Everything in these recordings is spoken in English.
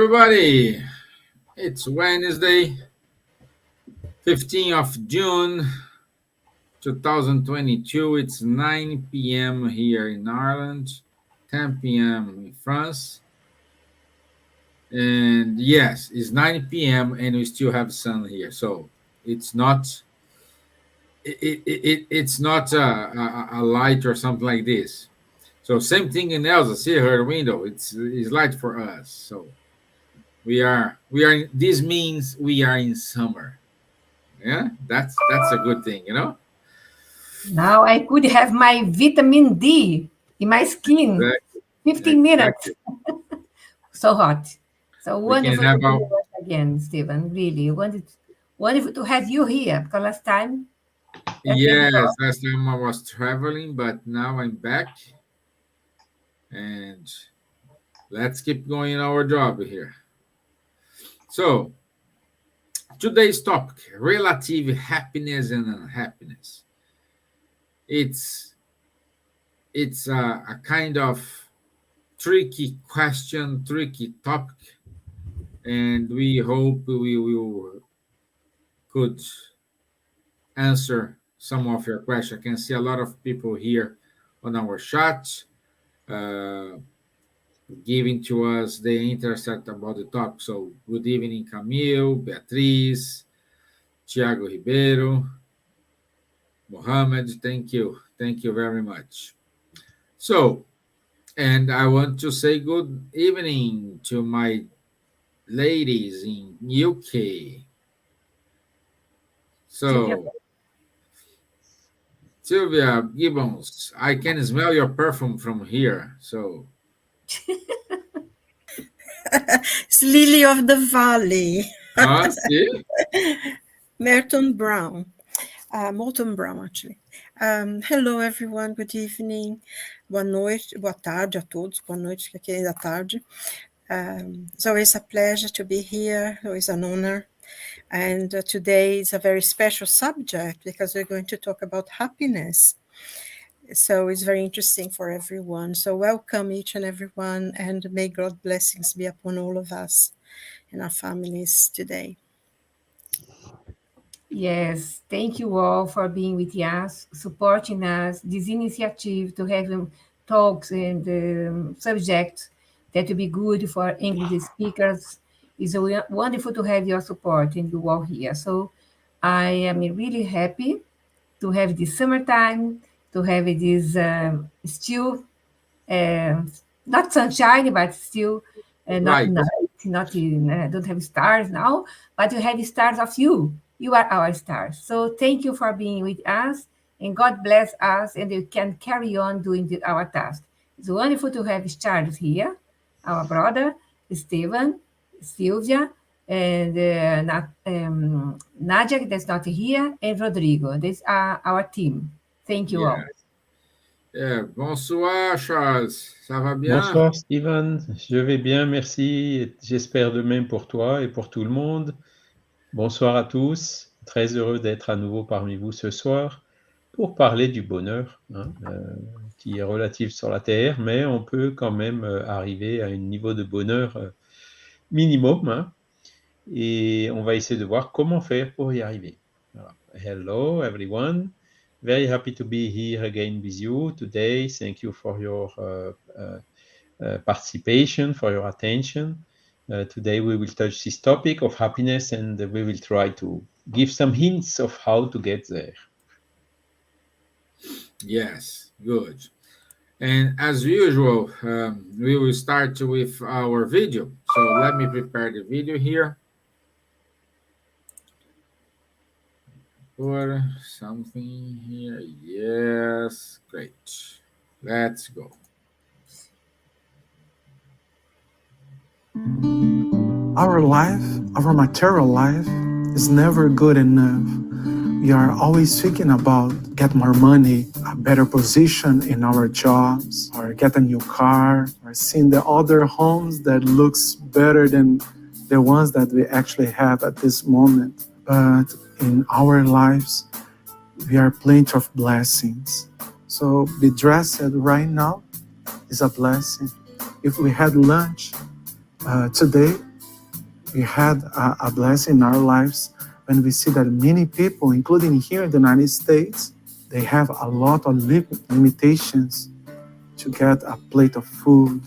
everybody. It's Wednesday, 15th of June, 2022. It's 9 p.m. here in Ireland, 10 p.m. in France. And yes, it's 9 p.m. and we still have sun here. So it's not it's not a light or something like this. So same thing in Elsa. See her window. It's light for us. So we are. This means we are in summer. Yeah, that's a good thing. Now I could have my vitamin D in my skin. Exactly. 15 minutes. Exactly. So hot. So We can wonderful to have be our with us again, Stevan. Really wonderful to have you here because last time that we yes. talked. Last time I was traveling, but now I'm back, and let's keep going our job here. So today's topic: relative happiness and unhappiness. It's it's a kind of tricky question, tricky topic, and we hope we will could answer some of your questions. I can see a lot of people here on our chat uh, giving to us the interest about the topic. So, good evening, Camille, Beatriz, Tiago Ribeiro, Mohammed. Thank you very much. So, and I want to say good evening to my ladies in UK. Silvia. So, Silvia Gibbons, I can smell your perfume from here. So, It's Lily of the Valley, see? Merton Brown, Molton Brown, actually. Hello, everyone. Good evening. Boa noite, boa tarde a todos. Boa noite, que aqui é da tarde. It's always a pleasure to be here. Always an honor. And today is a very special subject because we're going to talk about happiness. So it's very interesting for everyone. So welcome each and everyone, and may God's blessings be upon all of us and our families today. Yes, thank you all for being with us, supporting us, this initiative to have talks and subjects that will be good for English speakers. It's wonderful to have your support and you all here. So I am really happy to have this summertime, to have this still not sunshine, but still not Right. night, not in, don't have stars now, but you have stars of you. You are our stars. So thank you for being with us, and God bless us, and we can carry on doing our task. It's wonderful to have stars here, our brother, Stevan, Silvia, and Nadja, that's not here, and Rodrigo. These are our team. Thank you all. Yeah. Bonsoir, Charles. Ça va bien? Bonsoir Steven, je vais bien, merci. Et j'espère de même pour toi et pour tout le monde. Bonsoir à tous, très heureux d'être à nouveau parmi vous ce soir pour parler du bonheur qui est relatif sur la Terre, mais on peut quand même arriver à un niveau de bonheur minimum et on va essayer de voir comment faire pour y arriver. Voilà. Hello everyone. Very happy to be here again with you today. Thank you for your participation, for your attention. Today we will touch this topic of happiness and we will try to give some hints of how to get there. Yes, good. And as usual, we will start with our video. So let me prepare the video here. Put something here. Yes, great. Let's go. Our life, our material life, is never good enough. We are always thinking about get more money, a better position in our jobs, or get a new car, or seeing the other homes that looks better than the ones that we actually have at this moment. But in our lives, we are plenty of blessings. So be dressed right now is a blessing. If we had lunch today, We had a blessing in our lives when we see that many people, including here in the United States, they have a lot of limitations to get a plate of food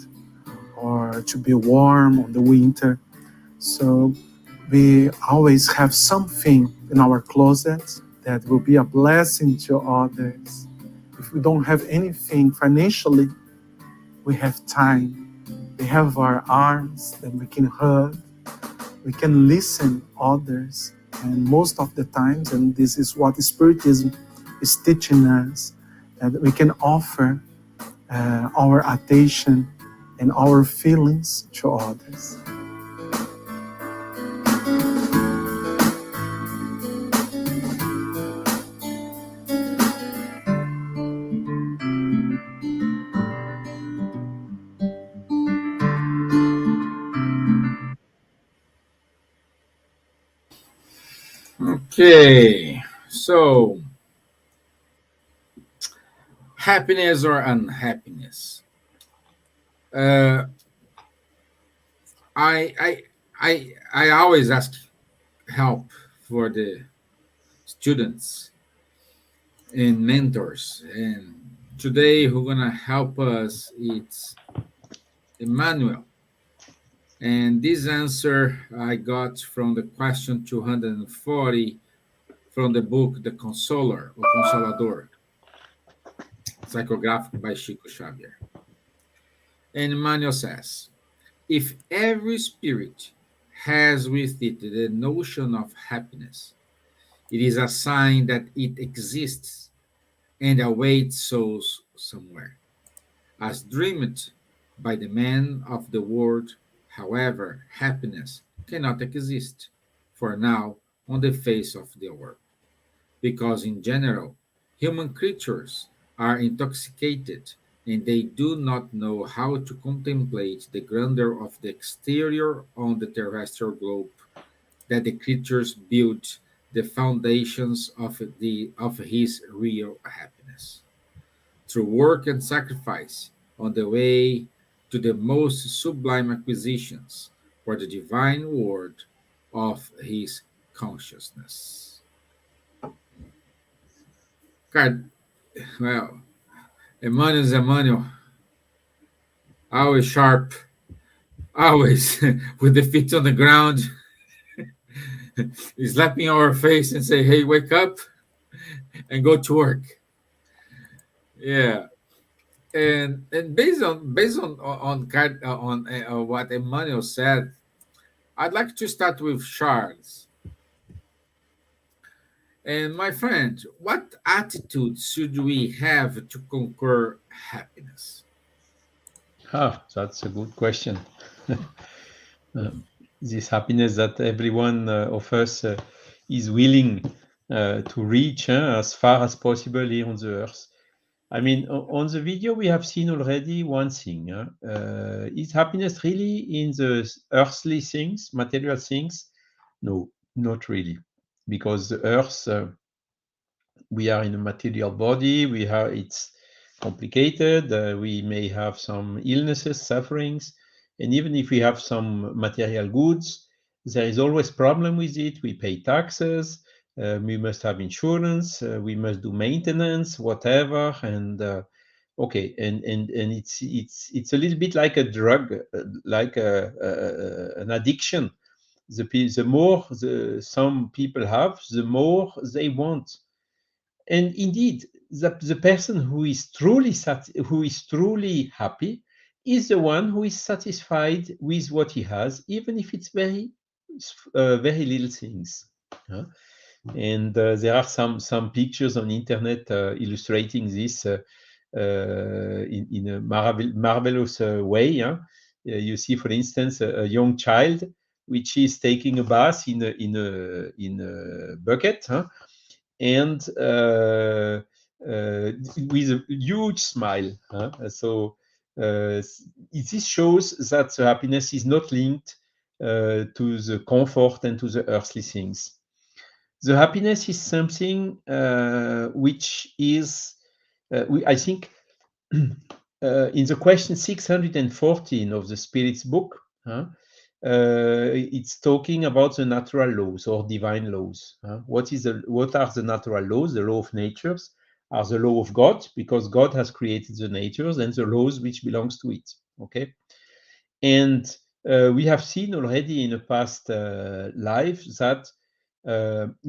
or to be warm on the winter. So we always have something in our closet that will be a blessing to others. If we don't have anything financially, we have time. We have our arms that we can hug. We can listen others. And most of the times, and this is what Spiritism is teaching us, that we can offer our attention and our feelings to others. Okay, so happiness or unhappiness. Uh, I always ask help for the students and mentors, and today who gonna help us? It's Emmanuel, and this answer I got from the question 240 from the book The Consoler or Consolador, psychographic by Chico Xavier. And Emmanuel says, if every spirit has with it the notion of happiness, it is a sign that it exists and awaits souls somewhere. As dreamed by the man of the world, however, happiness cannot exist for now on the face of the world, because in general, human creatures are intoxicated and they do not know how to contemplate the grandeur of the exterior on the terrestrial globe that the creatures build the foundations of his real happiness through work and sacrifice on the way to the most sublime acquisitions for the divine word of his consciousness. God, well, Emmanuel's Emmanuel, always sharp, always with the feet on the ground, slapping our face and say, "Hey, wake up and go to work." Yeah, and based on what Emmanuel said, I'd like to start with Charles. And my friend, what attitude should we have to conquer happiness? That's a good question. This happiness that everyone of us is willing to reach as far as possible here on the earth. I mean, on the video, we have seen already one thing. Is happiness really in the earthly things, material things? No, not really. Because the earth, we are in a material body, it's complicated, we may have some illnesses, sufferings, and even if we have some material goods, there is always problem with it. We pay taxes, we must have insurance, we must do maintenance, whatever, and okay, and it's a little bit like a drug, like an addiction. The more some people have, the more they want. And indeed, the person who is who is truly happy is the one who is satisfied with what he has, even if it's very little things. huh? And there are some pictures on internet illustrating this in a marvelous way. You see, for instance, a young child which is taking a bath in a bucket, and with a huge smile. So this shows that the happiness is not linked to the comfort and to the earthly things. The happiness is something which is, I think, in the question 614 of the Spirit's book, it's talking about the natural laws or divine laws. What are the natural laws? The law of natures are the law of God, because God has created the natures and the laws which belongs to it. Okay, and we have seen already in a past life that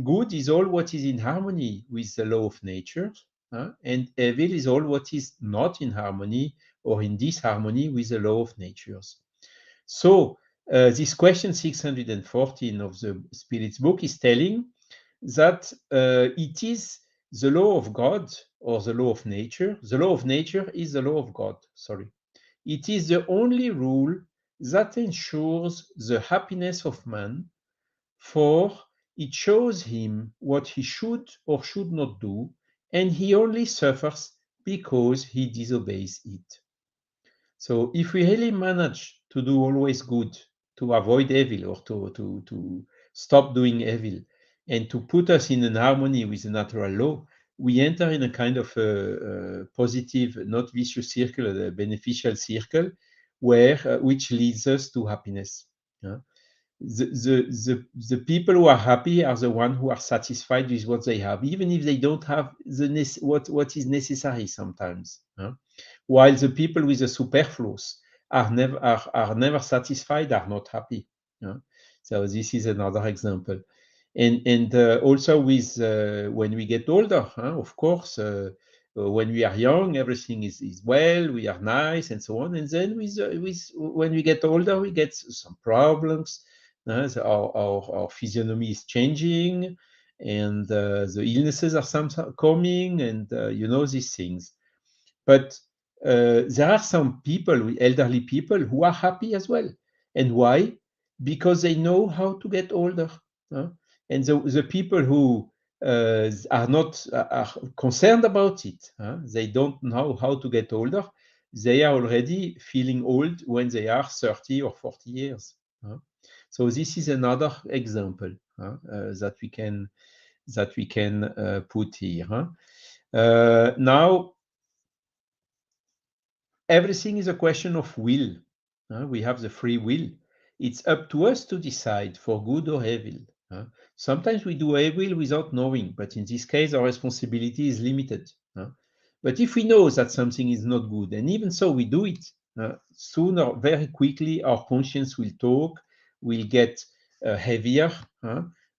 good is all what is in harmony with the law of nature, and evil is all what is not in harmony or in disharmony with the law of natures. So this question 614 of the Spirit's book is telling that it is the law of God or the law of nature. The law of nature is the law of God, sorry. It is the only rule that ensures the happiness of man, for it shows him what he should or should not do, and he only suffers because he disobeys it. So if we really manage to do always good, to avoid evil or to stop doing evil, and to put us in an harmony with the natural law, we enter in a kind of a positive, not vicious circle, a beneficial circle, where which leads us to happiness. Yeah. The people who are happy are the ones who are satisfied with what they have, even if they don't have what is necessary sometimes. While the people with the superfluous are never satisfied, are not happy. So this is another example. And also with when we get older, of course, when we are young, everything is well, we are nice, and so on. And then with when we get older, we get some problems. So our physiognomy is changing, and the illnesses are sometimes coming, and these things. But there are some people, elderly people, who are happy as well. And why? Because they know how to get older. And the people who are not are concerned about it, they don't know how to get older. They are already feeling old when they are 30 or 40 years. So this is another example that we can put here. Now, everything is a question of will. We have the free will. It's up to us to decide for good or evil. Sometimes we do evil without knowing, but in this case, our responsibility is limited. But if we know that something is not good, and even so we do it, sooner, very quickly, our conscience will talk, will get heavier.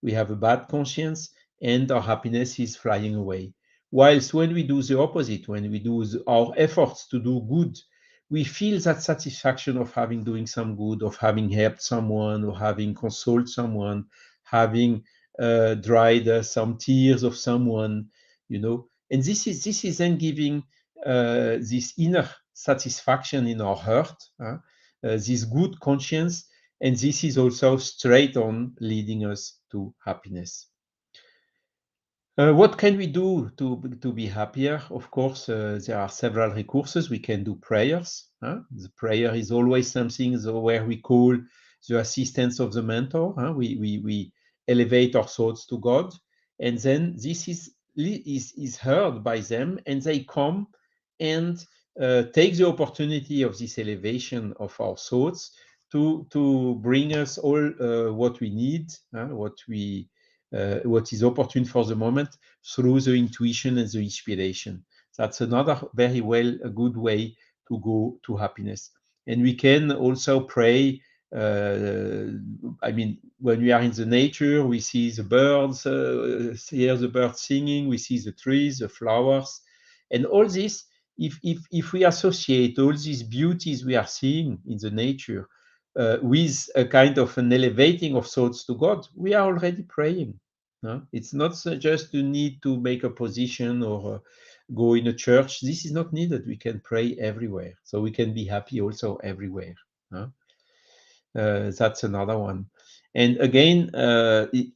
We have a bad conscience, and our happiness is flying away. Whilst when we do the opposite, when we do our efforts to do good, we feel that satisfaction of having doing some good, of having helped someone, or having consoled someone, having dried some tears of someone, And this is then giving this inner satisfaction in our heart, this good conscience, and this is also straight on leading us to happiness. What can we do to be happier? Of course, there are several recourses. We can do prayers. The prayer is always something where we call the assistance of the mentor. We elevate our thoughts to God, and then this is heard by them, and they come and take the opportunity of this elevation of our thoughts to bring us all what we need, what is opportune for the moment through the intuition and the inspiration. That's another very a good way to go to happiness. And we can also pray. When we are in the nature, we see the birds, hear the birds singing, we see the trees, the flowers, and all this. If we associate all these beauties we are seeing in the nature with a kind of an elevating of thoughts to God, we are already praying. It's not just to need to make a position or go in a church. This is not needed. We can pray everywhere. So we can be happy also everywhere. That's another one. And again,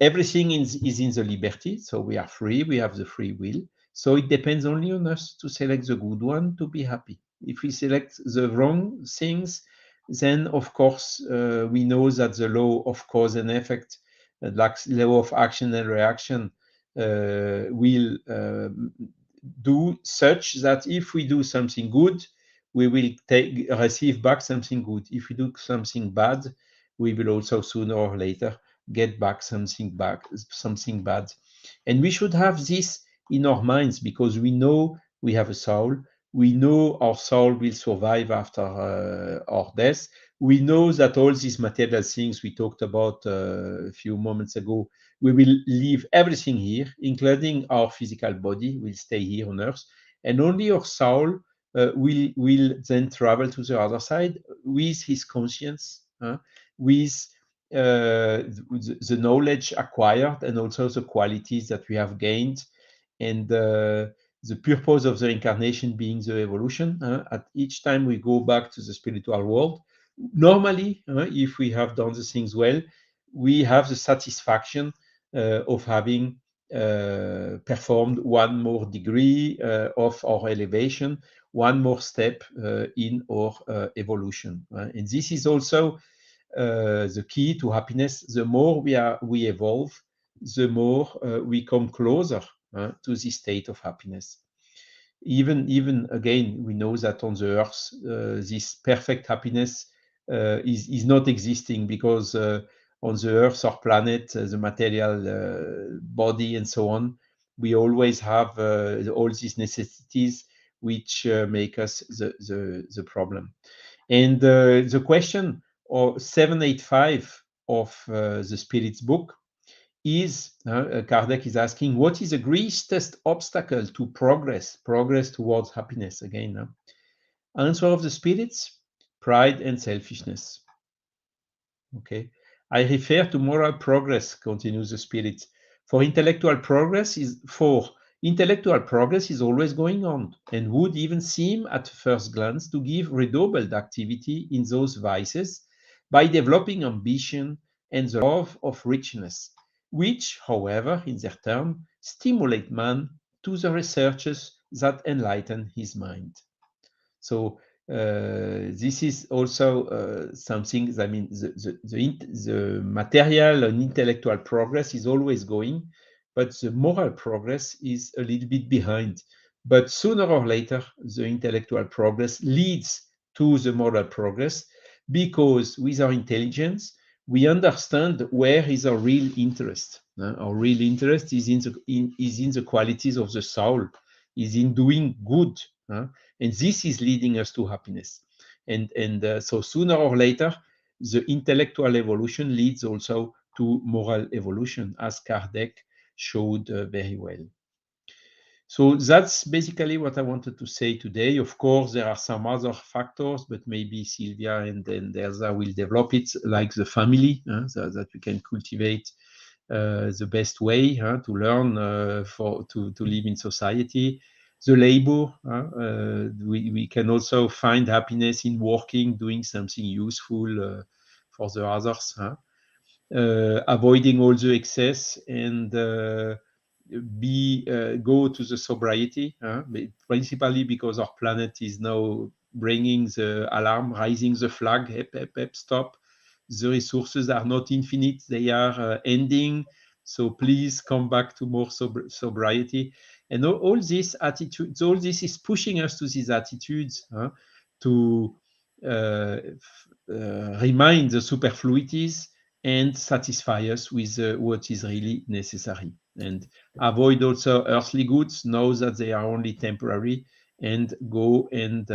everything is in the liberty. So we are free. We have the free will. So it depends only on us to select the good one to be happy. If we select the wrong things, then of course we know that the law of cause and effect, like law of action and reaction, will do such that if we do something good, we will receive back something good. If we do something bad, we will also sooner or later get back something bad. And we should have this in our minds, because we know we have a soul. We know our soul will survive after our death. We know that all these material things we talked about a few moments ago, we will leave everything here, including our physical body, will stay here on earth. And only our soul will then travel to the other side with his conscience, with the knowledge acquired, and also the qualities that we have gained, and the purpose of the incarnation being the evolution. At each time we go back to the spiritual world, normally, if we have done the things well, we have the satisfaction of having performed one more degree of our elevation, one more step in our evolution. And this is also the key to happiness. The more we evolve, the more we come closer to this state of happiness. Even again, we know that on the earth, this perfect happiness is not existing, because on the earth, our planet, the material body, and so on, we always have all these necessities which make us the problem. And the question or 785 of the Spirit's book is, Kardec is asking, what is the greatest obstacle to progress towards happiness? Again, answer of the Spirits: pride and selfishness. Okay, I refer to moral progress, continues the Spirit. For intellectual progress is always going on, and would even seem at first glance to give redoubled activity in those vices by developing ambition and the love of richness, which, however, in their turn, stimulate man to the researches that enlighten his mind. So this is also something. I mean, the material and intellectual progress is always going, but the moral progress is a little bit behind. But sooner or later, the intellectual progress leads to the moral progress, because with our intelligence, we understand where is our real interest. Our real interest is in the qualities of the soul, is in doing good. And this is leading us to happiness. And so sooner or later, the intellectual evolution leads also to moral evolution, as Kardec showed very well. So that's basically what I wanted to say today. Of course, there are some other factors, but maybe Silvia and Elsa will develop it, like the family, so that we can cultivate the best way to learn to live in society. The labor, we can also find happiness in working, doing something useful for the others, avoiding all the excess, and go to the sobriety, principally because our planet is now bringing the alarm, raising the flag, stop. The resources are not infinite, they are ending. So please come back to more sobriety. And all these attitudes, all this is pushing us to these attitudes to remind the superfluities and satisfy us with what is really necessary. And avoid also earthly goods, know that they are only temporary, and go and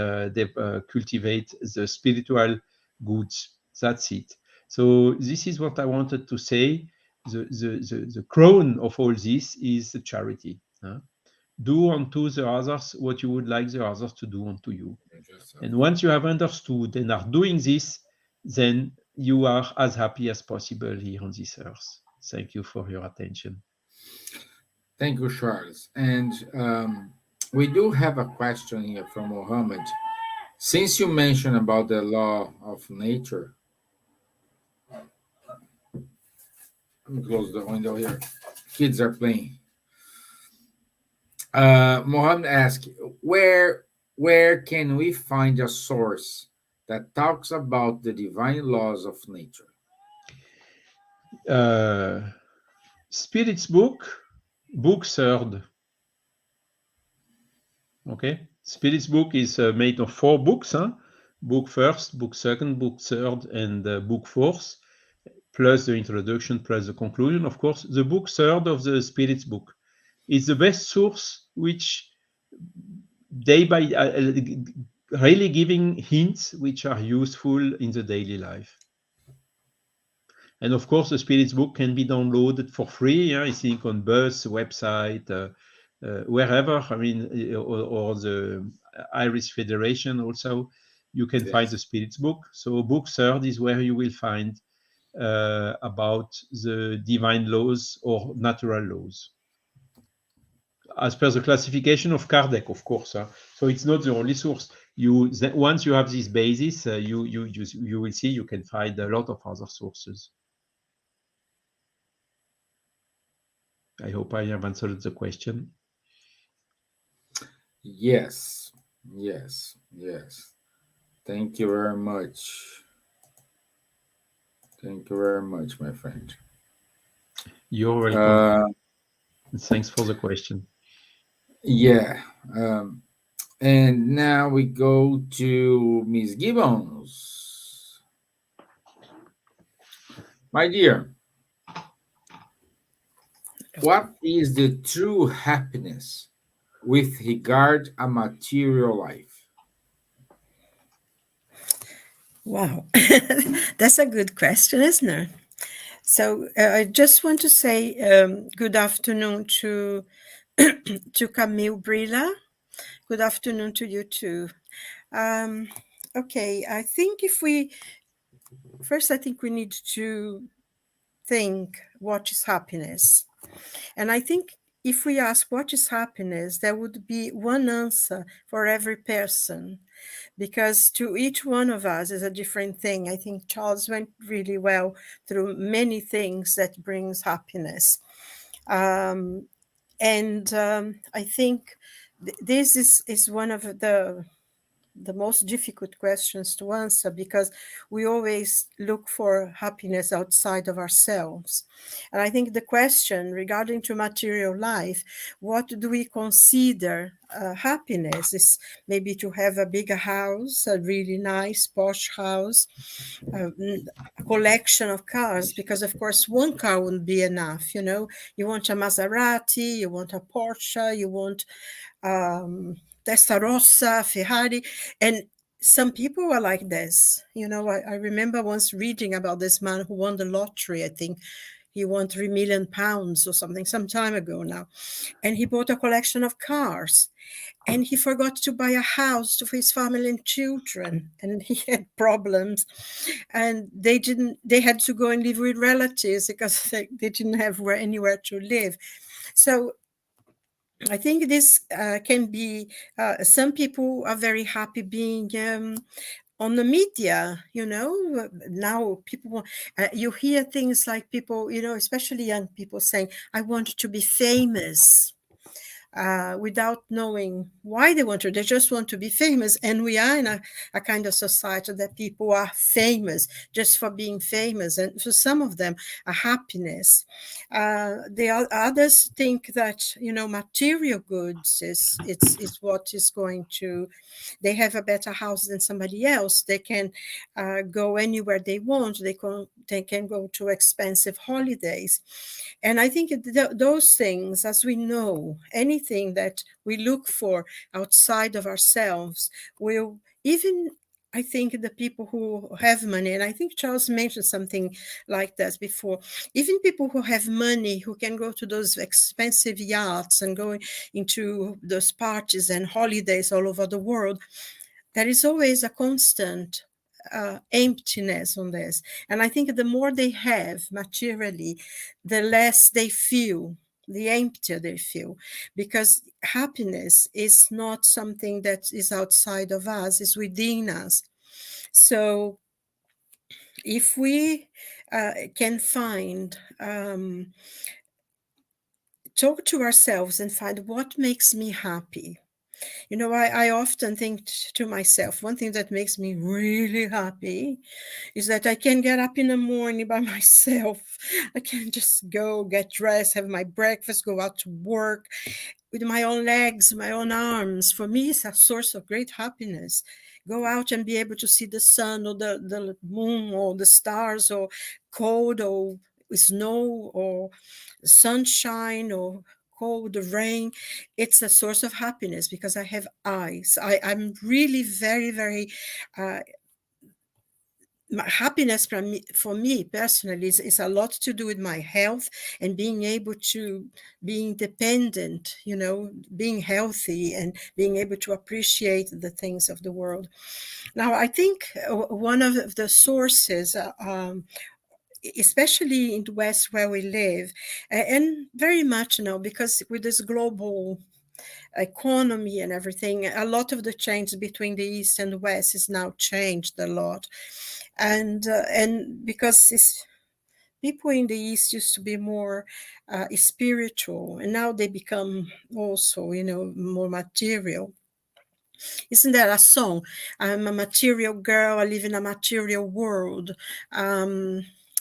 cultivate the spiritual goods. That's it. So this is what I wanted to say. The crown of all this is the charity. Do unto the others what you would like the others to do unto you. And once you have understood and are doing this, then you are as happy as possible here on this earth. Thank you for your attention. Thank you, Charles. And we do have a question here from Mohammed. Since you mentioned about the law of nature, let me close the window here. Kids are playing. Mohammed asks, where can we find a source that talks about the divine laws of nature? Spirit's book third. Okay, Spirit's book is made of 4 books. Book first, book second, book third, and book fourth. plus the introduction, plus the conclusion. Of course, the book third of the Spirits book is the best source, which day by really giving hints which are useful in the daily life. And of course, the Spirits book can be downloaded for free. I think on Buzz website, wherever. I mean, or the Irish Federation also. You can find the Spirits book. So book third is where you will find about the divine laws or natural laws, as per the classification of Kardec, of course. So it's not the only source. Once you have this basis, you will see you can find a lot of other sources. I hope I have answered the question. Yes. Thank you very much. Thank you very much, my friend. You're welcome. Thanks for the question. Yeah. And now we go to Miss Gibbons. My dear, what is the true happiness with regard a material life? Wow, that's a good question, isn't it? So I just want to say good afternoon to to Camille Brilla. Good afternoon to you too. Okay, I think I think we need to think what is happiness. And I think if we ask what is happiness, there would be one answer for every person, because to each one of us is a different thing. I think Charles went really well through many things that brings happiness. I think this is one of the most difficult questions to answer, because we always look for happiness outside of ourselves. And I think the question regarding to material life, what do we consider happiness, is maybe to have a bigger house, a really nice posh house, a collection of cars, because of course one car wouldn't be enough. You want a Maserati, you want a Porsche, you want Testarossa, Ferrari, and some people are like this. I remember once reading about this man who won the lottery. I think he won £3 million or something, some time ago now, and he bought a collection of cars, and he forgot to buy a house for his family and children, and he had problems, and they had to go and live with relatives because they didn't have anywhere to live. So I think this can be, some people are very happy being on the media, now people, you hear things like people, especially young people saying, I want to be famous. Without knowing why they want to. They just want to be famous. And we are in a kind of society that people are famous just for being famous. And for some of them, a happiness. The others think that, material goods is what is going to, they have a better house than somebody else. They can go anywhere they want. They can go to expensive holidays. And I think those things, as we know, anything that we look for outside of ourselves will, even I think the people who have money, and I think Charles mentioned something like that before, even people who have money, who can go to those expensive yachts and go into those parties and holidays all over the world, there is always a constant emptiness on this. And I think the more they have materially, the less they feel, the emptier they feel, because happiness is not something that is outside of us, it's within us. So if we can find, talk to ourselves and find what makes me happy. You know, I often think to myself, one thing that makes me really happy is that I can get up in the morning by myself. I can just go get dressed, have my breakfast, go out to work with my own legs, my own arms. For me, it's a source of great happiness. Go out and be able to see the sun or the moon or the stars or cold or snow or sunshine or cold rain. It's a source of happiness because I have eyes. I'm really very, very happiness for me personally is a lot to do with my health and being able to be independent, you know, being healthy and being able to appreciate the things of the world. Now, I think one of the sources, especially in the West where we live, and very much now because with this global economy and everything, a lot of the change between the East and the West is now changed a lot. And because people in the East used to be more spiritual, and now they become also, you know, more material. Isn't there a song? I'm a material girl, I live in a material world.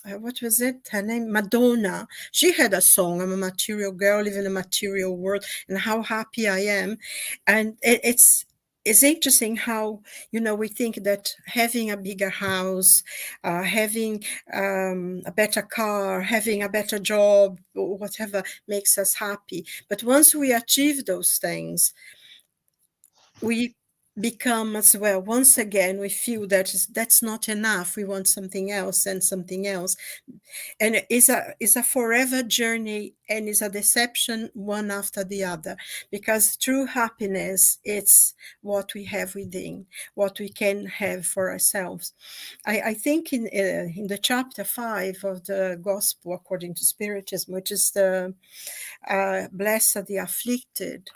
What was it? Her name? Madonna. She had a song, I'm a material girl, live in a material world, and how happy I am. And it's interesting how, you know, we think that having a bigger house, having a better car, having a better job, or whatever makes us happy. But once we achieve those things, we become as well, once again, we feel that that's not enough. We want something else and something else. And it's a forever journey, and it's a deception one after the other, because true happiness, it's what we have within, what we can have for ourselves. I think in the chapter 5 of the Gospel according to Spiritism, which is the Blessed are the afflicted,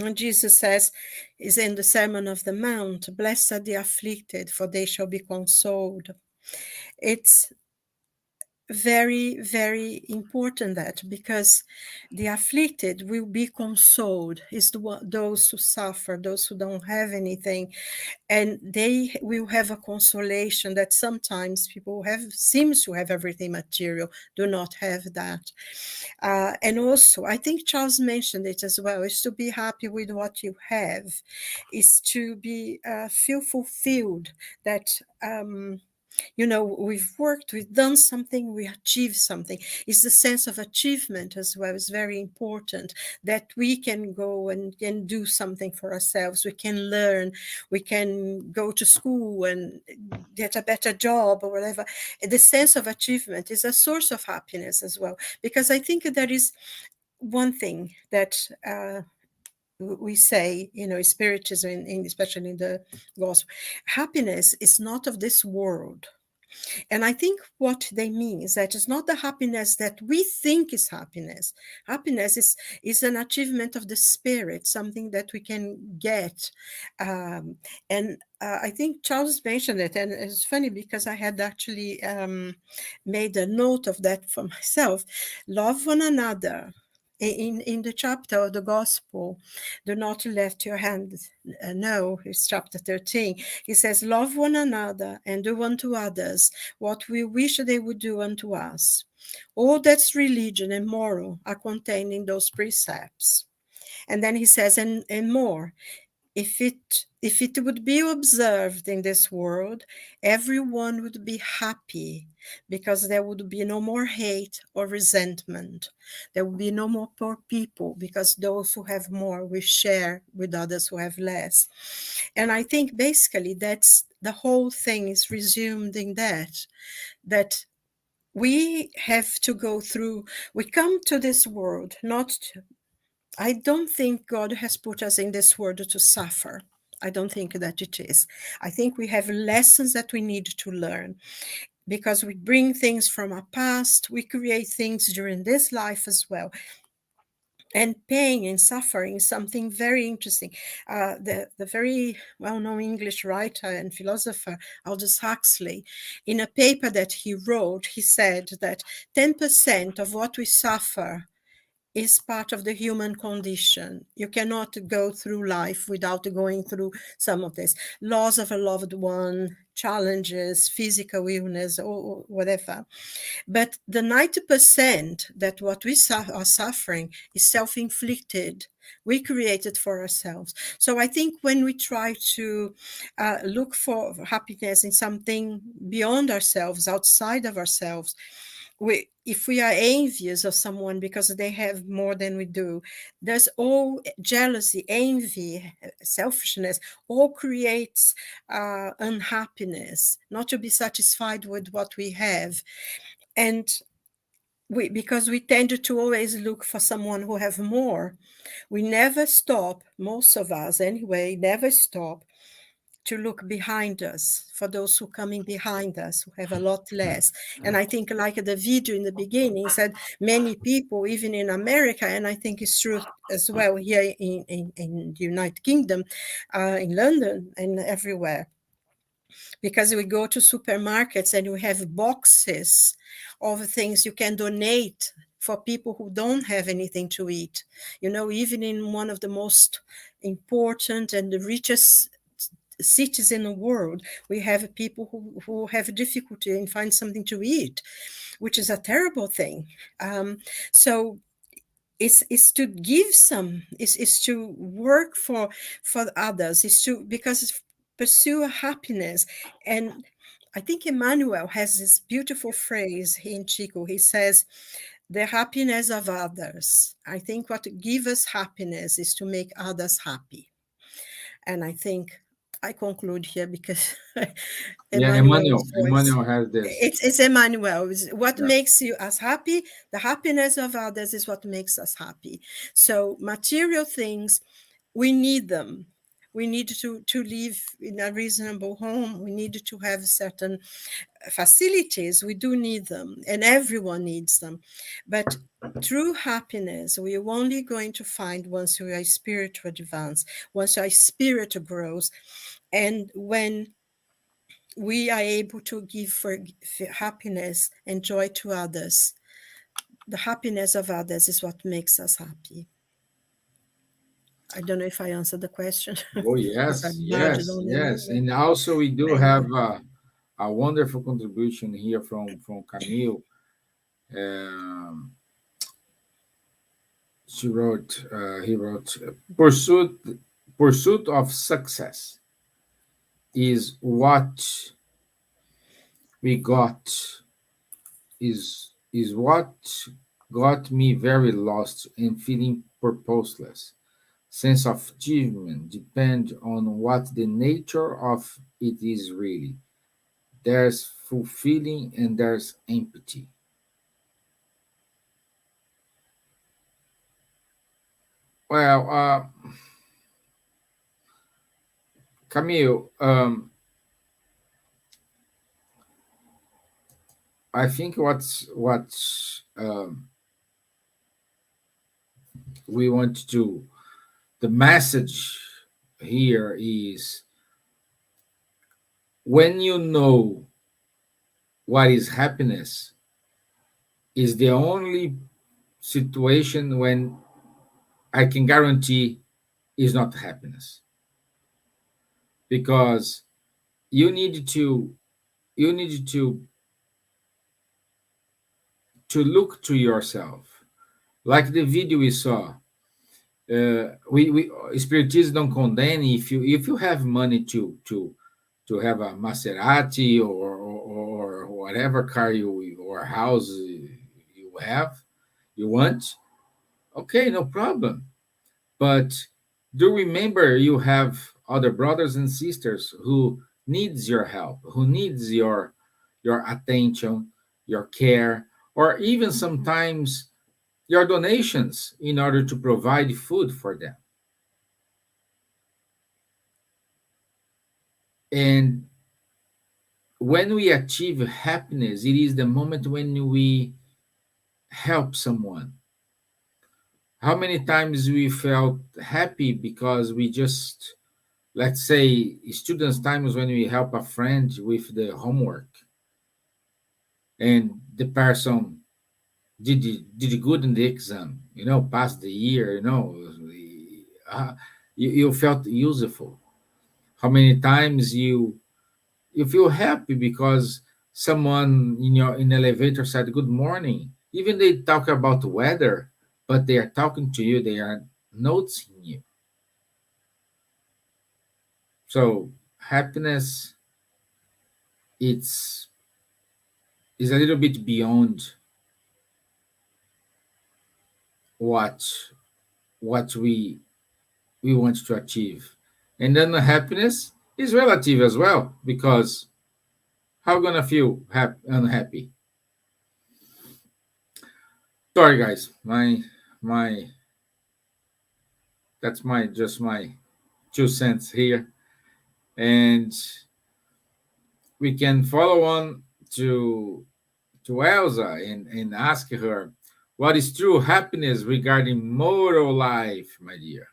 and Jesus says, is in the Sermon of the Mount, blessed are the afflicted, for they shall be consoled. It's very, very important that, because the afflicted will be consoled, is those who suffer, those who don't have anything, and they will have a consolation that sometimes people seems to have everything material, do not have that. And also, I think Charles mentioned it as well, is to be happy with what you have, is to be feel fulfilled that you know, we've worked, we've done something, we achieved something. It's the sense of achievement as well is very important, that we can go and can do something for ourselves. We can learn, we can go to school and get a better job or whatever. The sense of achievement is a source of happiness as well, because I think there is one thing that we say, you know, spiritism, especially in the gospel, happiness is not of this world. And I think what they mean is that it's not the happiness that we think is happiness. Happiness is an achievement of the spirit, something that we can get. And I think Charles mentioned it, and it's funny because I had actually made a note of that for myself. Love one another. In the chapter of the gospel, do not let your hand know, it's chapter 13. He says, love one another and do unto others what we wish they would do unto us. All that's religion and moral are contained in those precepts. And then he says, and more, if it would be observed in this world, everyone would be happy, because there would be no more hate or resentment. There would be no more poor people, because those who have more will share with others who have less. And I think basically that's the whole thing is resumed in that we have to go through, we come to this world I don't think God has put us in this world to suffer. I don't think that it is. I think we have lessons that we need to learn, because we bring things from our past. We create things during this life as well. And pain and suffering is something very interesting. The very well-known English writer and philosopher, Aldous Huxley, in a paper that he wrote, he said that 10% of what we suffer is part of the human condition. You cannot go through life without going through some of this. Loss of a loved one, challenges, physical illness, or whatever. But the 90% that what we are suffering is self-inflicted. We create it for ourselves. So I think when we try to look for happiness in something beyond ourselves, outside of ourselves, if we are envious of someone because they have more than we do, there's all jealousy, envy, selfishness, all creates unhappiness, not to be satisfied with what we have. And because we tend to always look for someone who have more, we never stop, most of us anyway, never stop to look behind us, for those who coming behind us, who have a lot less. And I think, like the video in the beginning said, many people, even in America, and I think it's true as well here in the United Kingdom, in London and everywhere, because we go to supermarkets and we have boxes of things you can donate for people who don't have anything to eat. You know, even in one of the most important and the richest cities in the world, we have people who have difficulty in finding something to eat, which is a terrible thing. So it's to give some, is to work for others, is to, because pursue happiness. And I think Emmanuel has this beautiful phrase in Chico. He says, the happiness of others. I think what gives us happiness is to make others happy. And I think I conclude here because Emmanuel has this. It's Emmanuel. What makes you us happy? The happiness of others is what makes us happy. So material things, we need them. We need to live in a reasonable home. We need to have certain facilities. We do need them, and everyone needs them. But true happiness, we are only going to find once we are spiritual advance, once our spirit grows, and when we are able to give for happiness and joy to others. The happiness of others is what makes us happy. I don't know if I answered the question. Oh, yes, yes. And also we do have a wonderful contribution here from Camille. He wrote, pursuit of success is what we got, is what got me very lost and feeling purposeless. Sense of achievement depend on what the nature of it is really. There's fulfilling and there's empty. Well, Camille, I think what we want to, the message here is, when you know what is happiness, is the only situation when I can guarantee is not happiness, because you need to look to yourself, like the video we saw. We spiritism don't condemn if you have money to have a Maserati or whatever car or house you want. Okay, no problem. But do remember, you have other brothers and sisters who needs your help, who needs your attention, your care, or even sometimes your donations in order to provide food for them. And when we achieve happiness, it is the moment when we help someone. How many times we felt happy because we just, let's say, students' times when we help a friend with the homework and the person did good in the exam, passed the year, uh, you felt useful. How many times you feel happy because someone in elevator said good morning, even they talk about the weather, but they are talking to you, they are noticing you. So happiness, it's is a little bit beyond what what we want to achieve. And then the happiness is relative as well, because how gonna feel unhappy? Sorry guys, my that's my just my 2 cents here. And we can follow on to Elsa and ask her what is true happiness regarding moral life, my dear.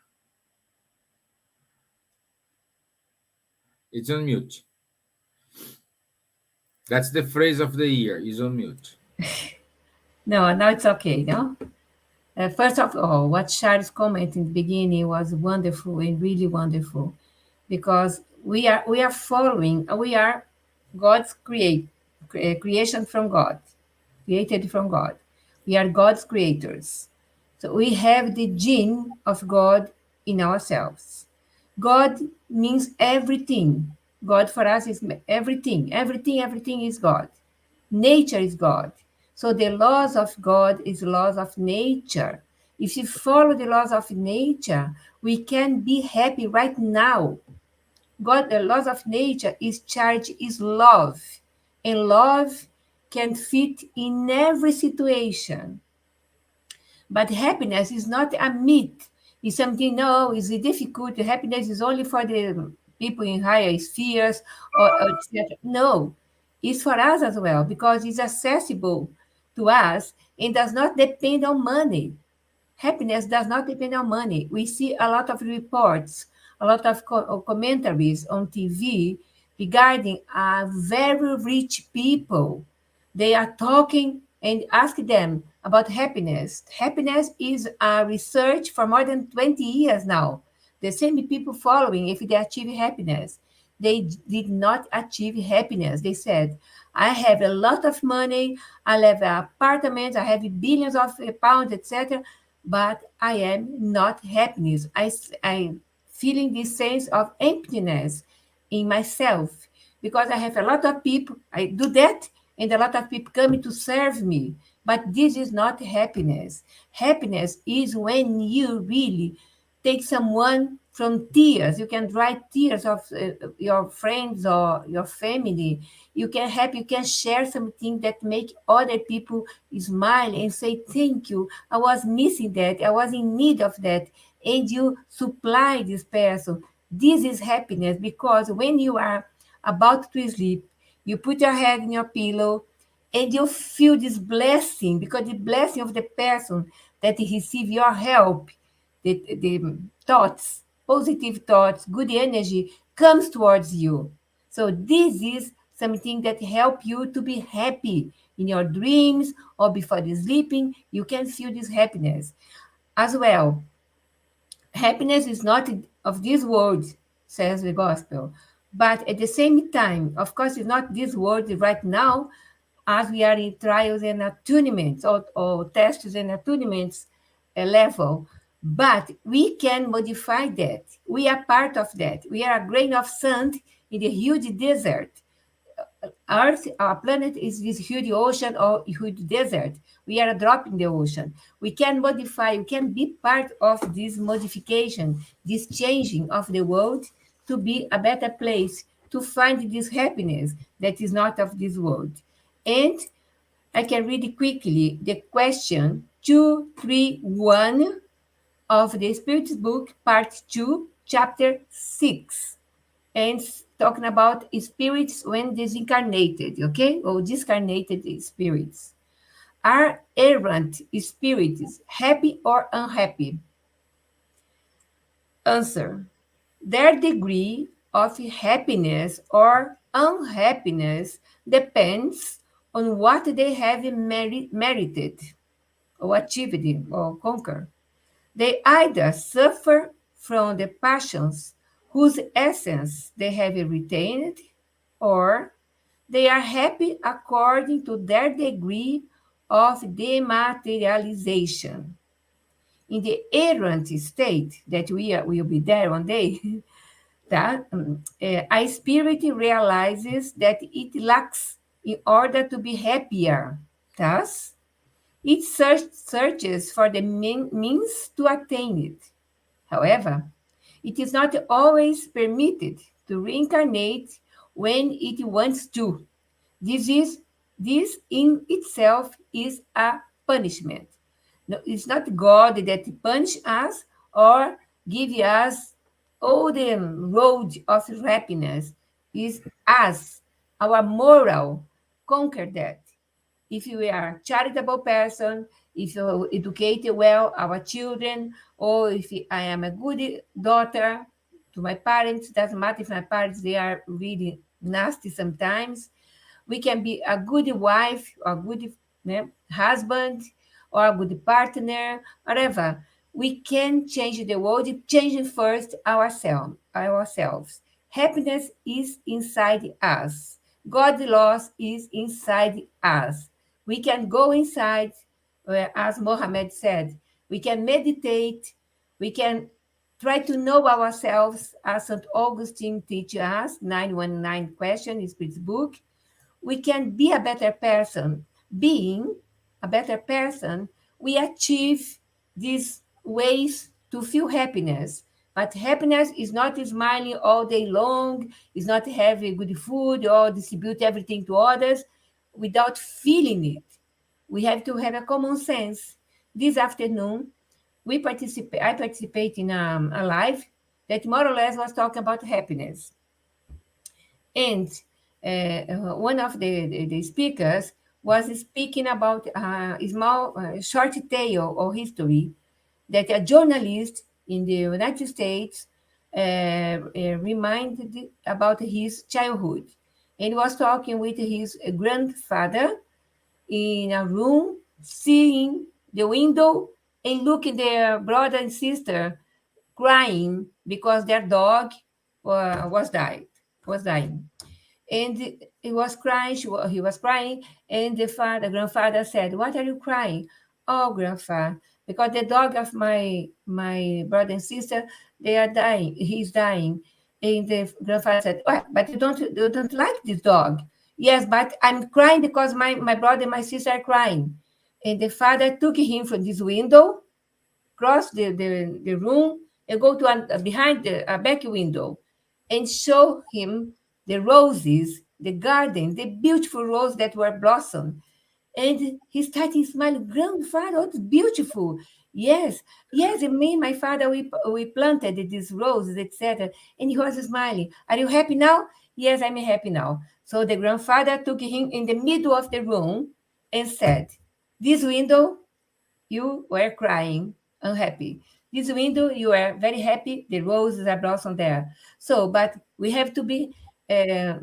It's on mute. That's the phrase of the year, is on mute. No, now it's okay, no? First of all, what Charles commented in the beginning was wonderful and really wonderful, because we are following, we are God's creation from God, created from God. We are God's creators. So we have the gene of God in ourselves. God means everything. God for us is everything. Everything is God. Nature is God. So the laws of God is laws of nature. If you follow the laws of nature, we can be happy right now. God, the laws of nature is charge is love. And love can fit in every situation. But happiness is not a myth. It's something, no, it's difficult. Happiness is only for the people in higher spheres or etc. No, it's for us as well, because it's accessible to us and does not depend on money. Happiness does not depend on money. We see a lot of reports, a lot of commentaries on TV regarding very rich people. They are talking and ask them about happiness. Happiness is a research for more than 20 years now. The same people following if they achieve happiness. They did not achieve happiness. They said, I have a lot of money, I have apartments, I have billions of pounds, etc., but I am not happiness. I'm feeling this sense of emptiness in myself because I have a lot of people. I do that, and a lot of people coming to serve me. But this is not happiness. Happiness is when you really take someone from tears. You can dry tears of your friends or your family. You can help, you can share something that make other people smile and say thank you. I was missing that. I was in need of that. And you supply this person. This is happiness, because when you are about to sleep, you put your head in your pillow and you feel this blessing, because the blessing of the person that receive your help, the thoughts, positive thoughts, good energy comes towards you. So this is something that help you to be happy in your dreams or before the sleeping. You can feel this happiness as well. Happiness is not of this world, says the gospel. But at the same time, of course, it's not this world right now, as we are in trials and attunements or tests and attunements level. But we can modify that. We are part of that. We are a grain of sand in the huge desert. Earth, our planet, is this huge ocean or huge desert. We are a drop in the ocean. We can modify, we can be part of this modification, this changing of the world to be a better place, to find this happiness that is not of this world. And I can read quickly the question 231 of the Spirit's book, part 2, chapter 6, and talking about spirits when disincarnated, okay, or discarnated spirits. Are errant spirits happy or unhappy? Answer: their degree of happiness or unhappiness depends on what they have merited. or achieved or conquer. They either suffer from the passions whose essence they have retained, or they are happy according to their degree of dematerialization. In the errant state that will be there one day, that a spirit realizes that it lacks in order to be happier. Thus, it searches for the means to attain it. However, it is not always permitted to reincarnate when it wants to. This is this in itself is a punishment. No, it's not God that punish us or give us all the road of happiness. It's us, our moral, conquer that. If you are a charitable person, if you educate well our children, or if I am a good daughter to my parents, doesn't matter if my parents they are really nasty sometimes, we can be a good wife or a good husband or a good partner, whatever. We can change the world, changing first ourselves. Happiness is inside us. God's laws is inside us. We can go inside, as Mohammed said. We can meditate. We can try to know ourselves, as St. Augustine teaches us, 919 question is his book. We can be a better person. Being a better person, we achieve these ways to feel happiness. But happiness is not smiling all day long, is not having good food or distribute everything to others without feeling it. We have to have a common sense. This afternoon, I participate in a live that more or less was talking about happiness. And one of the speakers was speaking about a small, short tale or history that a journalist in the United States reminded about his childhood. And was talking with his grandfather in a room, seeing the window and looking their brother and sister crying because their dog was dying. And he was crying, he was crying, and the grandfather said, "What are you crying?" "Oh, grandfather, because the dog of my brother and sister, they are dying. He's dying." And the grandfather said, "What? But you don't like this dog?" "Yes, but I'm crying because my brother and my sister are crying." And the father took him from this window, cross the room, and go to behind a back window and show him the roses, the garden, the beautiful roses that were blossom. And he started smiling, "Grandfather, it's beautiful." "Yes, yes, and me and my father, we planted these roses, etc." And he was smiling. "Are you happy now?" "Yes, I'm happy now." So the grandfather took him in the middle of the room and said, "This window, you were crying, unhappy. This window, you are very happy. The roses are blossom there." So, but we have uh,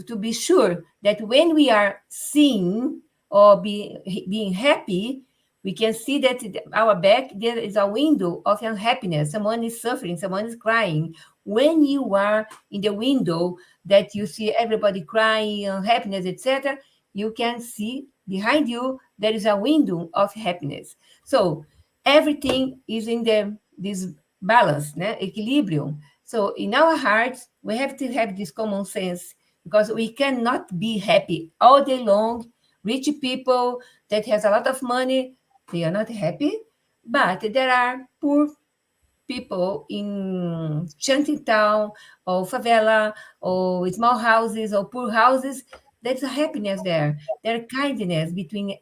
to be sure that when we are seeing or being happy, we can see that our back there is a window of unhappiness. Someone is suffering, someone is crying. When you are in the window that you see everybody crying, unhappiness, etc., you can see behind you there is a window of happiness. So everything is in this balance, equilibrium. So in our hearts, we have to have this common sense because we cannot be happy all day long. Rich people that has a lot of money, they are not happy, but there are poor people in shantytown or favela or small houses or poor houses. There's a happiness there. There's kindness between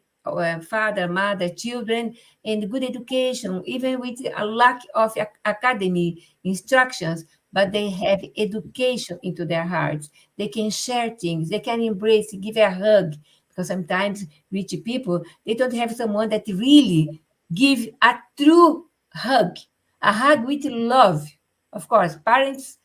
father, mother, children, and good education, even with a lack of academy instructions, but they have education into their hearts. They can share things, they can embrace, give a hug, because sometimes rich people, they don't have someone that really give a true hug, a hug with love. Of course, parents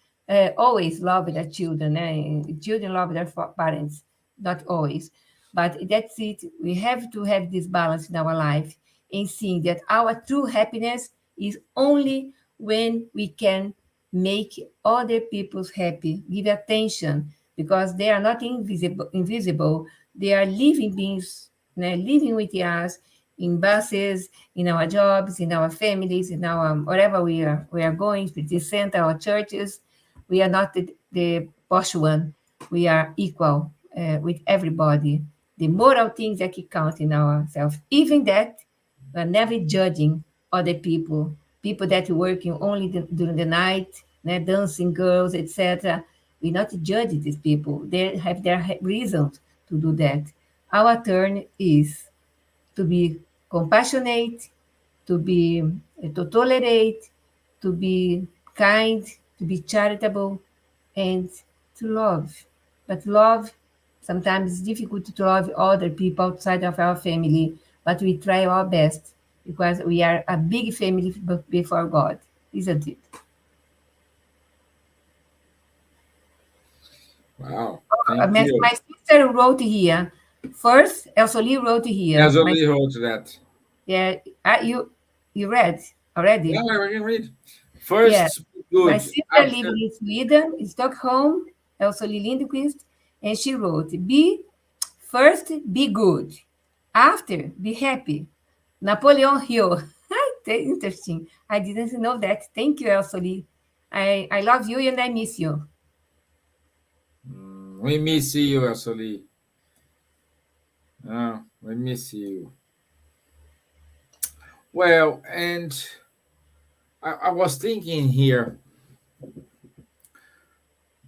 always love their children, and children love their parents, not always. But that's it. We have to have this balance in our life and seeing that our true happiness is only when we can make other people's happy, give attention, because they are not invisible. They are living beings, living with us in buses, in our jobs, in our families, in our wherever we are going, to the center, our churches. We are not the posh one. We are equal with everybody. The moral things that count in ourselves. Even that, we're never judging other people that working only during the night, dancing girls, etc. We not judge these people. They have their reasons to do that. Our turn is to be compassionate, to tolerate, to be kind, to be charitable, and to love. But love, sometimes it's difficult to love other people outside of our family, but we try our best because we are a big family before God, isn't it? Wow. Thank My you. sister wrote here. First, Elsa Lee wrote here. As only wrote that. Yeah, you read Yeah, already? I can read. Yeah. First, My good. sister After, living in Sweden, in Stockholm, Elsa Lee Lindqvist, and she wrote, first, be good. After, be happy. Napoleon Hill. Interesting. I didn't know that. Thank you, Elsa Lee. I love you and I miss you. we miss you, Asoli. We miss you. Well, and I was thinking here,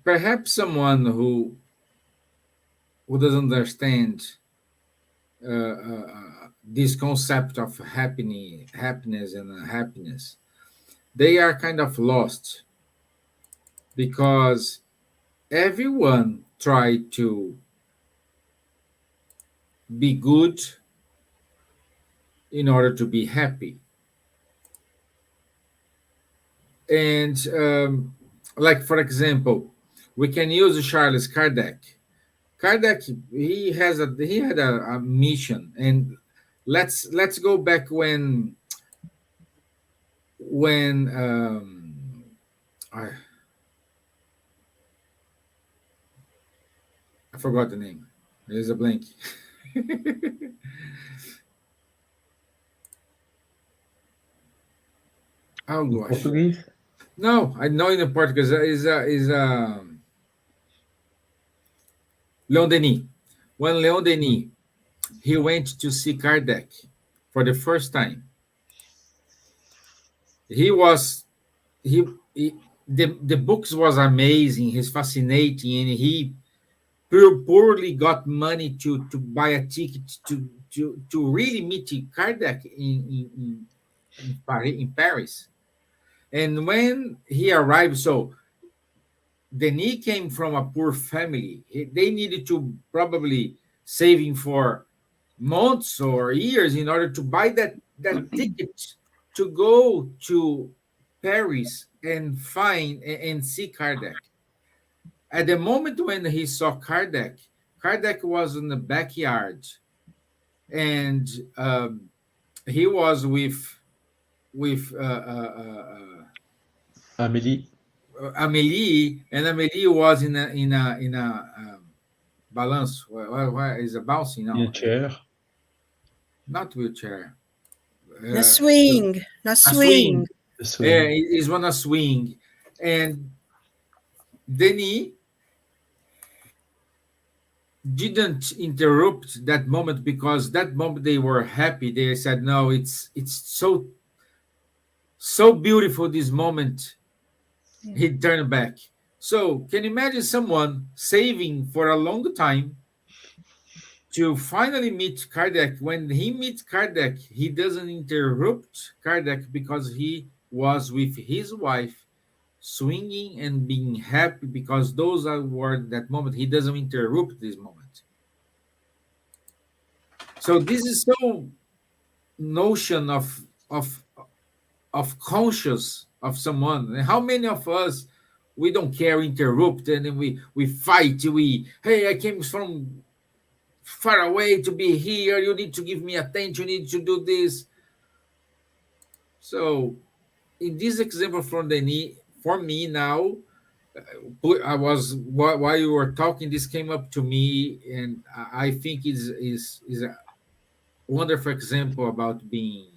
perhaps someone who doesn't understand this concept of happiness and unhappiness, they are kind of lost because everyone try to be good in order to be happy. And like for example, we can use Charles Kardec. Kardec, he had a mission, and let's go back when I, I forgot the name. There's a blank. Oh In gosh. Portuguese? No, I know in Portuguese is Leon Denis. When Leon Denis he went to see Kardec for the first time, he was he the books was amazing. He's fascinating, and he poorly got money to buy a ticket to really meet Kardec in Paris. And when he arrived, so Denis came from a poor family. They needed to probably saving for months or years in order to buy that ticket to go to Paris and find and see Kardec. At the moment when he saw Kardec, Kardec was in the backyard, and he was with Amélie, Amélie, and Amélie was in a balance. What is a bouncing in a now? chair. Not wheelchair. Na Uh, swing, na a swing. swing. The Yeah, swing. he's on a swing, and Denis didn't interrupt that moment because that moment they were happy. They said, "No, it's so beautiful this moment." Yeah. He turned back. So, can you imagine someone saving for a long time to finally meet Kardec? When he meets Kardec, he doesn't interrupt Kardec because he was with his wife swinging and being happy because those are were that moment. He doesn't interrupt this moment. So this is so notion of conscious of someone. And how many of us we don't care, interrupt, and then we fight. We hey, I came far away to be here. You need to give me attention. You need to do this. So, in this example from the knee, for me now, I was while you were talking, this came up to me, and I think is a wonderful example about being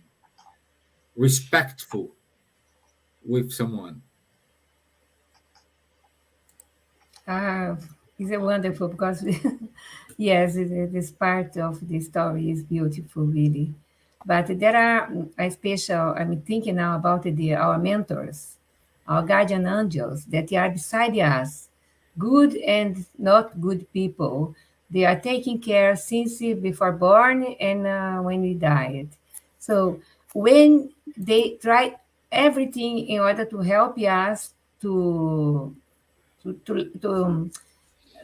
respectful with someone. Ah, it's a wonderful because yes, this part of the story is beautiful, really. But there are a special. I'm thinking now about our mentors, our guardian angels that are beside us, good and not good people. They are taking care since before born and when we died. So when they try everything in order to help us to to to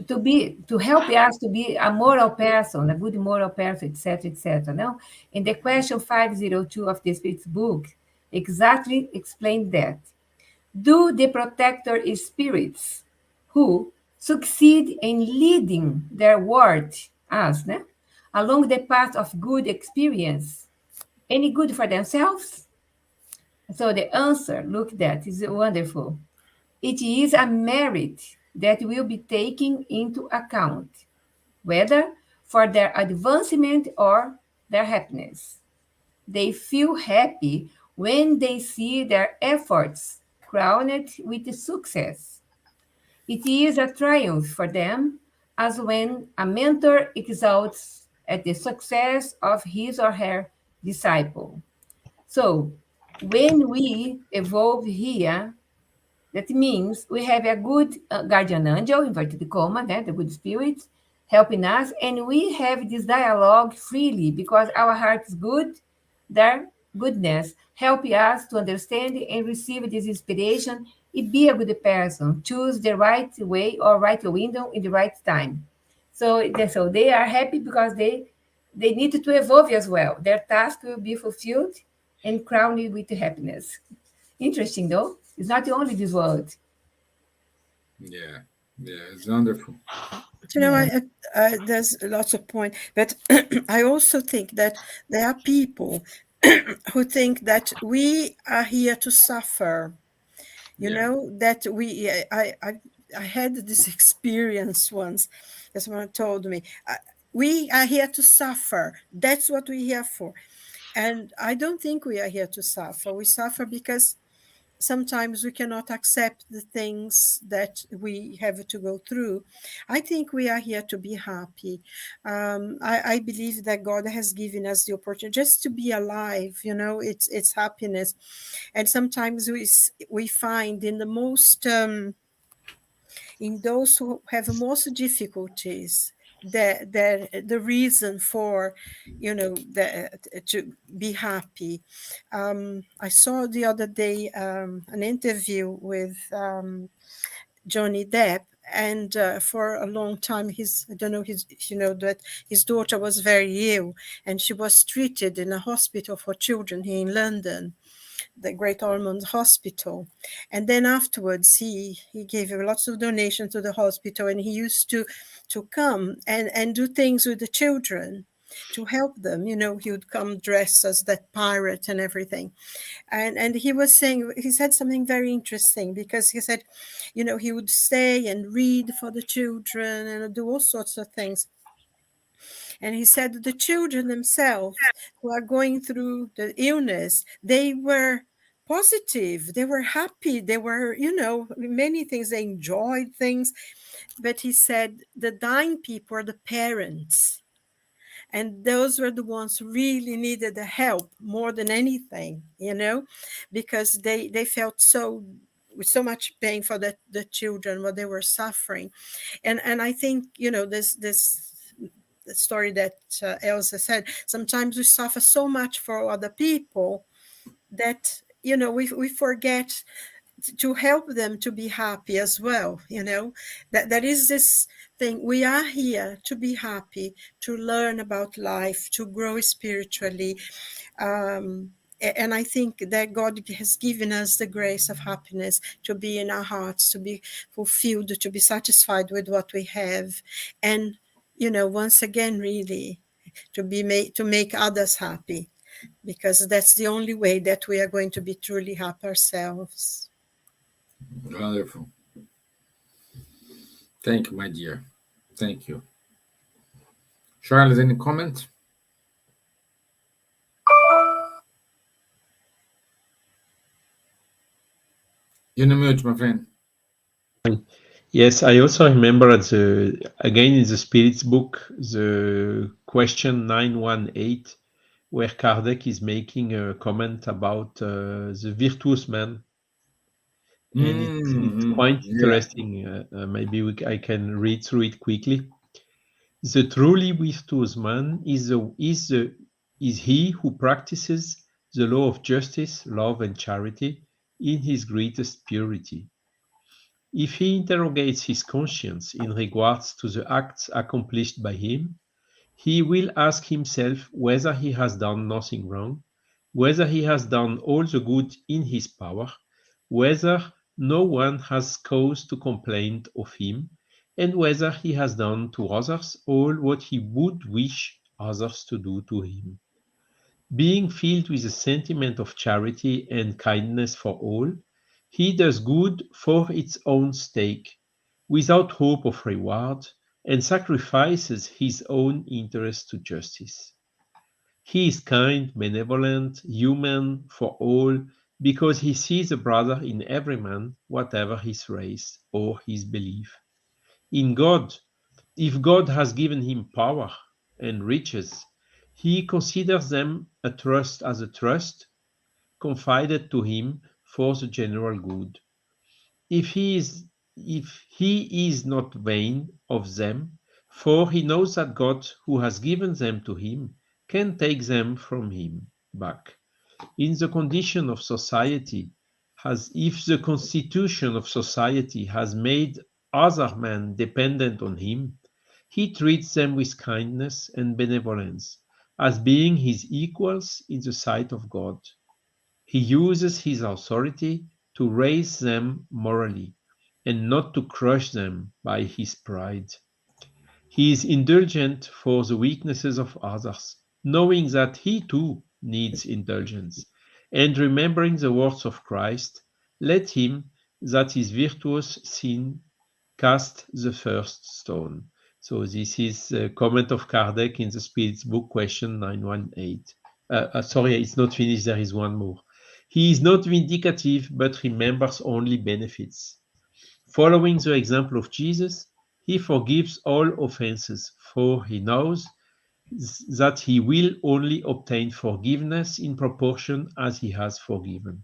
to, to help us to be a moral person, a good moral person, etc., etc. No, in the question 502 of the Spirit's book, exactly explained that. Do the protector spirits who succeed in leading their ward us, né, along the path of good experience, any good for themselves? So the answer, look, that is wonderful. It is a merit that will be taken into account, whether for their advancement or their happiness. They feel happy when they see their efforts crowned with success. It is a triumph for them, as when a mentor exults at the success of his or her disciple. So, when we evolve here, that means we have a good guardian angel, inverted comma, the good spirit, helping us, and we have this dialogue freely because our heart is good, their goodness help us to understand and receive this inspiration and be a good person, choose the right way or right window in the right time. So they are happy because they need to evolve as well. Their task will be fulfilled and crowned with happiness. Interesting, though. It's not only this world. Yeah, yeah, it's wonderful. You know, Yes. there's lots of points, but I also think that there are people who think that we are here to suffer. You Yeah, know that I had this experience once. That someone told me, "We are here to suffer. That's what we're here for." And I don't think we are here to suffer. We suffer because sometimes we cannot accept the things that we have to go through. I think we are here to be happy. I believe that God has given us the opportunity just to be alive. You know, it's happiness, and sometimes we find in the most in those who have most difficulties the reason for, you know, to be happy. I saw the other day an interview with Johnny Depp, and for a long time I don't know, his, you know, that his daughter was very ill and she was treated in a hospital for children here in London, the Great Ormond Hospital. And then afterwards, he gave lots of donations to the hospital, and he used to come and do things with the children to help them. You know, he would come dressed as that pirate and everything. And he was saying, he said something very interesting, because he said, you know, he would stay and read for the children and do all sorts of things. And he said that the children themselves who are going through the illness, they were positive, they were happy, they were, you know, many things, they enjoyed things. But he said the dying people are the parents. And those were the ones who really needed the help more than anything, you know, because they felt so with so much pain for the children, what they were suffering. And I think, you know, this the story that Elsa said, sometimes we suffer so much for other people that, you know, we forget to help them to be happy as well. You know, that is this thing, we are here to be happy, to learn about life, to grow spiritually. And I think that God has given us the grace of happiness to be in our hearts, to be fulfilled, to be satisfied with what we have. And once again, really, to make others happy, because that's the only way that we are going to be truly happy ourselves. Wonderful. Thank you, my dear. Thank you. Charles, any comment? You're on mute, my friend. Yes, I also remember again in the Spirit's book, the question 918, where Kardec is making a comment about the virtuous man. And it's quite Yeah. interesting. Maybe I can read through it quickly. The truly virtuous man is he who practices the law of justice, love, and charity in his greatest purity. If he interrogates his conscience in regards to the acts accomplished by him, he will ask himself whether he has done nothing wrong, whether he has done all the good in his power, whether no one has cause to complain of him, and whether he has done to others all what he would wish others to do to him. Being filled with a sentiment of charity and kindness for all, he does good for its own sake, without hope of reward, and sacrifices his own interest to justice. He is kind, benevolent, human for all, because he sees a brother in every man, whatever his race or his belief. In God, if God has given him power and riches, he considers them a trust as a trust confided to him for the general good. If he is not vain of them, for he knows that God, who has given them to him, can take them from him back. In the condition of society, as if the constitution of society has made other men dependent on him, he treats them with kindness and benevolence, as being his equals in the sight of God. He uses his authority to raise them morally, and not to crush them by his pride. He is indulgent for the weaknesses of others, knowing that he too needs indulgence, and remembering the words of Christ, let him that is virtuous sin cast the first stone. So this is a comment of Kardec in the Spirit's book, question 918. Sorry, it's not finished, there is one more. He is not vindicative, but remembers only benefits. Following the example of Jesus, he forgives all offenses, for he knows that he will only obtain forgiveness in proportion as he has forgiven.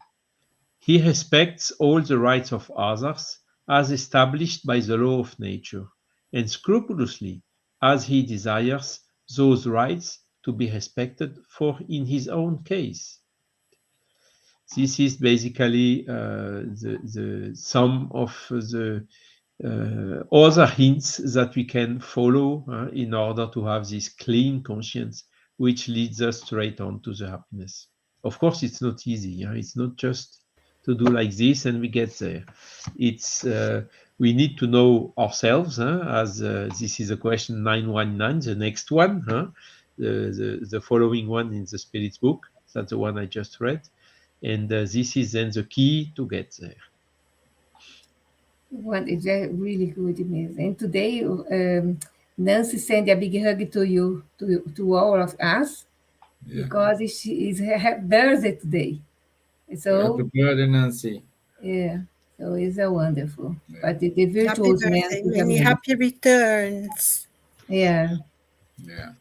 He respects all the rights of others as established by the law of nature, and scrupulously as he desires those rights to be respected for in his own case. This is basically some of the other hints that we can follow in order to have this clean conscience, which leads us straight on to the happiness. Of course, it's not easy. It's not just to do like this and we get there. It's we need to know ourselves, as this is a question 919, the next one, the following one in the Spirit's book. That's the one I just read. And this is then the key to get there. One is really good, Miss. And today, Nancy sent a big hug to you, to all of us, because she is her birthday today. So happy birthday, Nancy. yeah, so it's a wonderful. But the Happy virtuous man birthday, is many amazing. happy returns. Yeah, Yeah.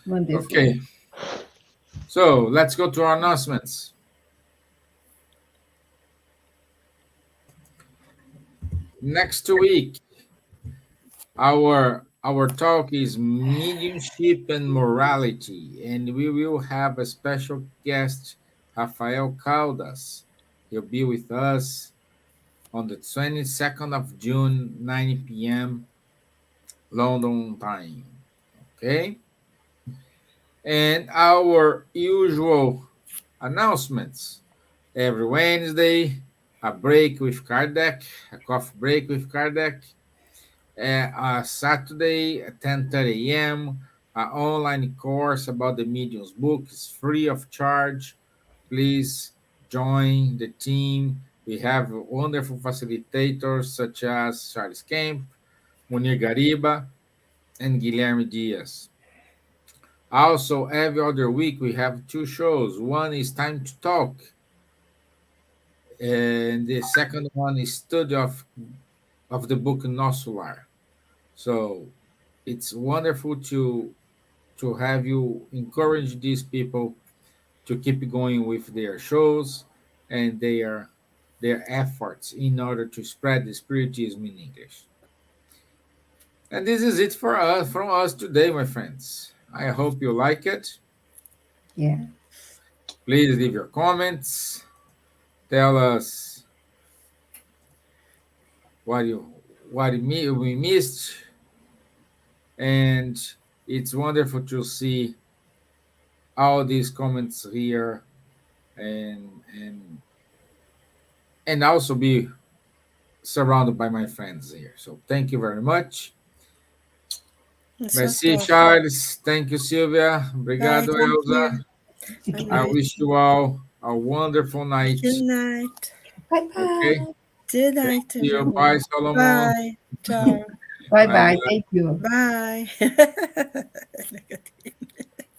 wonderful. Okay. So let's go to our announcements. Next week, our talk is mediumship and morality, and we will have a special guest, Rafael Caldas. He'll be with us on the 22nd of June, 9 p.m. London time. Okay? And our usual announcements. Every Wednesday, a break with Kardec, a coffee break with Kardec. Saturday at 10:30 a.m. An online course about the medium's book is free of charge. Please join the team. We have wonderful facilitators such as Charles Kempf, Munir Gariba, and Guilherme Dias. Also, every other week we have two shows. One is Time to Talk, and the second one is Study of the book Nosso Lar. So it's wonderful to have you encourage these people to keep going with their shows and their efforts in order to spread the spiritism in English. And this is it for us from us today, my friends. I hope you like it. Yeah. Please leave your comments. Tell us what we missed, and it's wonderful to see all these comments here, and and also be surrounded by my friends here. So thank you very much. Isso é Merci, top. Charles. Thank you, Silvia. Bye, Obrigado, thank Elsa. you. Boa I noite. wish you all a wonderful night. Good night. Bye Okay. bye. Good Thank night, you. everyone. Bye, Solomon. Bye. Ciao. Bye Bye. bye. Thank you. Bye.